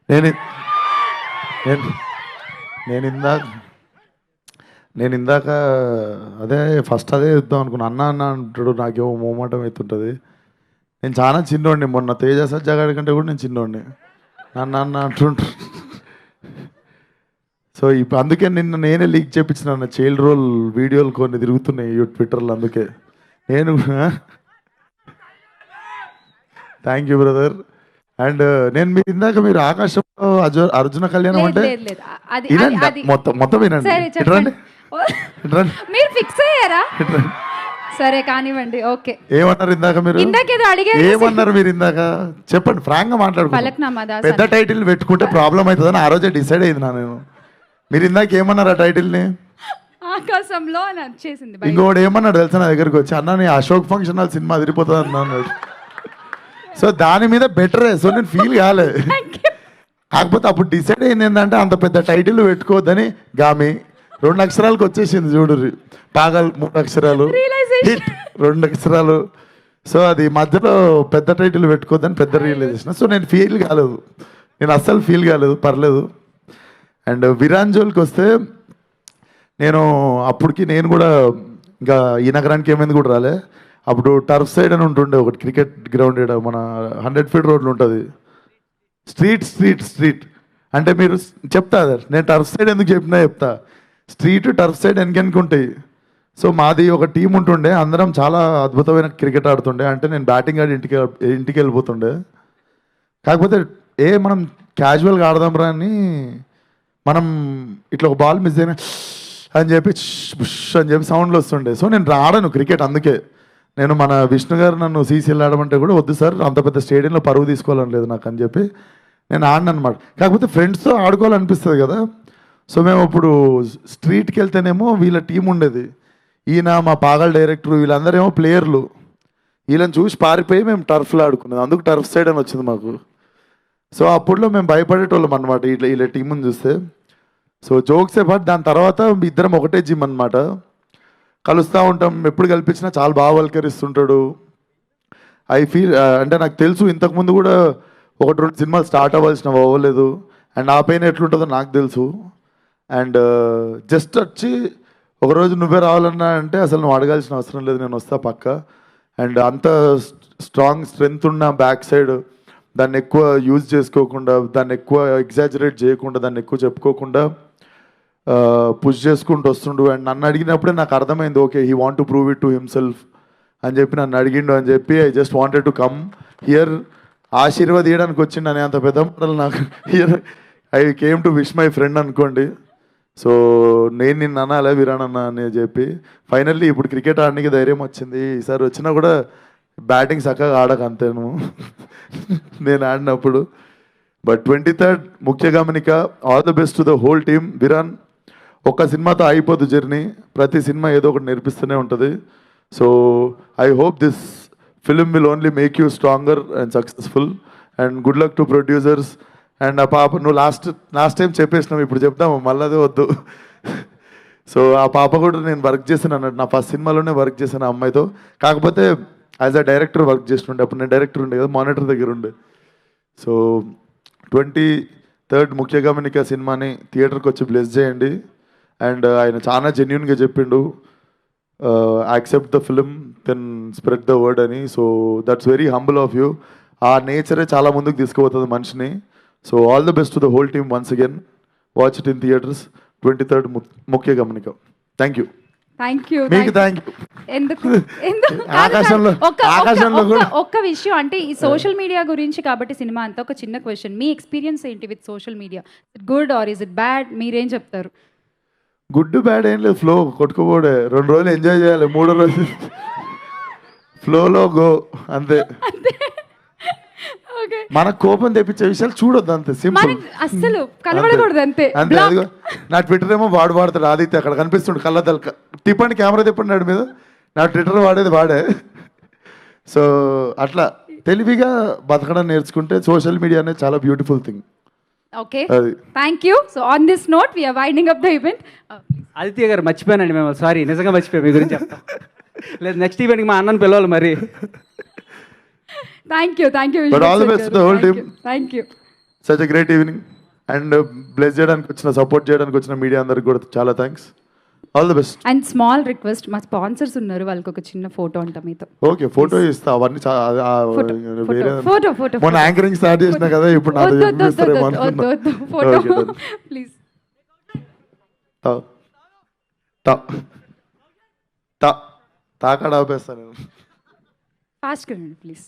నేను నేను నేను ఇందాక నేను ఇందాక అదే ఫస్ట్ అదే చెప్దాం అనుకున్నా. అన్న అన్న అంటాడు, నాకేమో మోమాటం అవుతుంటుంది. నేను చాలా చిన్నోడిని, మొన్న తేజ సజ్జాగాడి కంటే కూడా నేను చిన్నోడిని. అన్న అన్న అంటుంటారు. సో ఇప్పుడు అందుకే నిన్న నేనే లీక్ చేయించిన చైల్డ్ రోల్ వీడియోలు కొన్ని తిరుగుతున్నాయి ట్విట్టర్లో. అందుకే నేను థ్యాంక్ యూ బ్రదర్. అండ్ నేను మీరు ఇందాక మీరు ఆకాశంలో అర్జున కళ్యాణం అంటే వినండి, మొత్తం వినండి. ఇట్రండి ఇట్రండి. మీరు ఫిక్స్ అయ్యారా? సరే కానివ్వండి. ఓకే, ఏమన్నారు ఇందాక మీరు? ఏమన్నారు మీరు ఇందాక? చెప్పండి, ఫ్రాంక్ గా మాట్లాడుకుంటాం. పెద్ద టైటిల్ పెట్టుకుంటే ప్రాబ్లం అవుతుందని ఆ రోజే డిసైడ్ అయింది నేను. మీరు ఇందాక ఏమన్నారు ఆ టైటిల్ ని? ఆకాశంలో నచ్చేసింది. ఇంకోటి ఏమన్నాడు తెలుసా నా దగ్గరికి వచ్చి, అన్న నీ అశోక్ ఫంక్షన్ హాల్ సినిమా అదిరిపోతుంది అన్నాడు. సో దాని మీద బెటరే. సో నేను ఫీల్ కాలే. కాకపోతే అప్పుడు డిసైడ్ అయింది ఏంటంటే అంత పెద్ద టైటిల్ పెట్టుకోవద్దని. గామి 2 అక్షరాలకు వచ్చేసింది చూడు. పాగల్ 3 అక్షరాలు, హిట్ 2 అక్షరాలు. సో అది మధ్యలో పెద్ద టైటిల్ పెట్టుకోవద్దని పెద్ద రియలైజేషన్. సో నేను ఫీల్ కాలేదు, నేను అస్సలు ఫీల్ కాలేదు, పర్లేదు. అండ్ విరాంజోల్కి వస్తే నేను అప్పటికి నేను కూడా ఇంకా ఈ నగరానికి ఏమైంది కూడా రాలే. అప్పుడు టర్ఫ్ సైడ్ అని ఉంటుండే ఒకటి క్రికెట్ గ్రౌండ్, మన 100 ఫీట్ రోడ్లు ఉంటుంది. స్ట్రీట్ అంటే మీరు చెప్తా, నేను టర్ఫ్ సైడ్ ఎందుకు చెప్పినా చెప్తా. స్ట్రీట్ టర్ఫ్ సైడ్ వెనకెనుకుంటాయి. సో మాది ఒక టీం ఉంటుండే, అందరం చాలా అద్భుతమైన క్రికెట్ ఆడుతుండే. అంటే నేను బ్యాటింగ్ ఆడి ఇంటికి వెళ్ళిపోతుండే. కాకపోతే మనం క్యాజువల్గా ఆడదాం రా అని మనం ఇట్లా ఒక బాల్ మిస్ అయినా అని చెప్పి బుష్ అని చెప్పి సౌండ్లు వస్తుండే. సో నేను ఆడను క్రికెట్. అందుకే నేను మన విష్ణు గారు నన్ను సీసీఎల్ ఆడమంటే కూడా వద్దు సార్, అంత పెద్ద స్టేడియంలో పరువు తీసుకోవాలని లేదు నాకు అని చెప్పి నేను ఆడను అనమాట. కాకపోతే ఫ్రెండ్స్తో ఆడుకోవాలనిపిస్తుంది కదా. సో మేము ఇప్పుడు స్ట్రీట్కి వెళ్తేనేమో వీళ్ళ టీం ఉండేది. ఈయన మా పాగల్ డైరెక్టర్, వీళ్ళందరేమో ప్లేయర్లు. వీళ్ళని చూసి పారిపోయి మేము టర్ఫ్లో ఆడుకునేది. అందుకు టర్ఫ్ సైడ్ అని వచ్చింది మాకు. సో అప్పుడులో మేము భయపడేటోళ్ళం అనమాట వీళ్ళ టీంని చూస్తే. సో జోక్సే పాటు దాని తర్వాత ఇద్దరం ఒకటే జిమ్ అనమాట, కలుస్తూ ఉంటాం. ఎప్పుడు కల్పించినా చాలా బాగా వల్కరిస్తుంటాడు. ఐ ఫీల్ అంటే నాకు తెలుసు ఇంతకుముందు కూడా 1-2 సినిమాలు స్టార్ట్ అవ్వలేదు. అండ్ ఆ పైన ఎట్లుంటుందో నాకు తెలుసు. అండ్ జస్ట్ వచ్చి ఒకరోజు నువ్వే రావాలన్నా అంటే అసలు నువ్వు అడగాల్సిన అవసరం లేదు, నేను వస్తా పక్క. అండ్ అంత స్ట్రాంగ్ స్ట్రెంగ్త్ ఉన్న బ్యాక్ సైడ్ దాన్ని ఎక్కువ యూజ్ చేసుకోకుండా, దాన్ని ఎక్కువ ఎగ్జాజరేట్ చేయకుండా, దాన్ని ఎక్కువ చెప్పుకోకుండా పుష్ చేసుకుంటూ వస్తుండు. అండ్ నన్ను అడిగినప్పుడే నాకు అర్థమైంది, okay he want to prove it to himself అని చెప్పి నన్ను అడిగిండు అని చెప్పి I just wanted to come here. ఆశీర్వాదీయడానికి వచ్చిండు అనే అంత పెద్ద మాటలు నాకు here. I came to wish my friend అనుకోండి. సో నేను నిన్ను అనాలే విరానన్నా అని చెప్పి ఫైనల్లీ ఇప్పుడు క్రికెట్ ఆడడానికి ధైర్యం వచ్చింది. ఈసారి వచ్చినా కూడా బ్యాటింగ్ చక్కగా ఆడక అంతేను నేను ఆడినప్పుడు. బట్ 23rd ముఖ్య గమనిక, all the best to the whole team. Viran, ఒక్క సినిమాతో అయిపోదు జర్నీ, ప్రతి సినిమా ఏదో ఒకటి నేర్పిస్తూనే ఉంటుంది. So I hope this film will only make you stronger and successful. And good luck to producers. And ఆ పాప, నువ్వు లాస్ట్ టైం చెప్పేసినావు, ఇప్పుడు చెప్తాము మళ్ళీ అదే వద్దు. సో ఆ పాప కూడా నేను వర్క్ చేశాను అన్నట్టు, నా ఫస్ట్ సినిమాలోనే వర్క్ చేశాను ఆ అమ్మాయితో. కాకపోతే యాజ్ అ డైరెక్టర్ వర్క్ చేస్తుండే. అప్పుడు నేను డైరెక్టర్ ఉండే కదా, మానిటర్ దగ్గర ఉండే. సో 23rd ముఖ్య గమనిక సినిమాని థియేటర్కి వచ్చి బ్లెస్ చేయండి. అండ్ ఆయన చాలా జెన్యున్గా చెప్పిండు, accept the film then spread the word అని. So that's very humble of you. ఆ నేచరే చాలా ముందుకు తీసుకుపోతుంది మనిషిని. So all the best to the whole team once again. Watch it in theaters 23rd ముఖ్య గమనిక. Thank you. మీకు థ్యాంక్ యూ. ఎందుకు ఆకాశంలో కూడా ఒక్క విషయం అంటే ఈ సోషల్ మీడియా గురించి కాబట్టి సినిమా అంతా ఒక చిన్న క్వశ్చన్, మీ ఎక్స్పీరియన్స్ ఏంటి with social media? Good or is it bad? మీరేం చెప్తారు? గుడ్ బ్యాడ్ ఏం లేదు, ఫ్లో కొట్టుకోబోడే. 2 రోజులు ఎంజాయ్ చేయాలి, 3వ రోజు ఫ్లోలో గో అంతే. మన కోపం తెప్పించే విషయాలు చూడొద్దు, అంతే సింపుల్. అసలు కనబడకూడదు అంతే. అంతే. అదిగో నా ట్విట్టర్ ఏమో వాడతాడు ఆదిత్య, అక్కడ కనిపిస్తుండు కళ్ళ తిప్పండి, కెమెరా తిప్పండి నాడు మీద. నా ట్విట్టర్ వాడే. సో అట్లా తెలివిగా బతకడం నేర్చుకుంటే సోషల్ మీడియా అనేది చాలా beautiful thing. Okay, thank you. So on this note we are winding up the event. Aditya గారు మర్చిపోయానండి మేము, సారీ, నిజంగా మర్చిపోయాం. మీ గురించి చెప్తాం లేదు, నెక్స్ట్ ఈవెంట్కి మా అన్నను పిలవాలి మరి. Thank you. But all the best to the whole team. Thank you. Such a great evening and bless చేయడానికి వచ్చిన సపోర్ట్ చేయడానికి వచ్చిన మీడియా అందరికి కూడా చాలా thanks. All the best. And small request, మా స్పాన్సర్స్ ఉన్నారు, వాళ్ళకి ఒక చిన్న ఫోటో అంట మీతో. ఓకే, ఫోటో ఇస్తా. అవన్నీ వేరే ఫోటో మొన్న యాంకరింగ్ స్టార్ట్ చేసిన కదా, ఇప్పుడు నాతో చెప్పిస్తారేమో అనుకున్నా. Photo Okay, done. ప్లీజ్. తాకాడ ఆపేస్తాను నేను. ఫాస్ట్గా ప్లీజ్.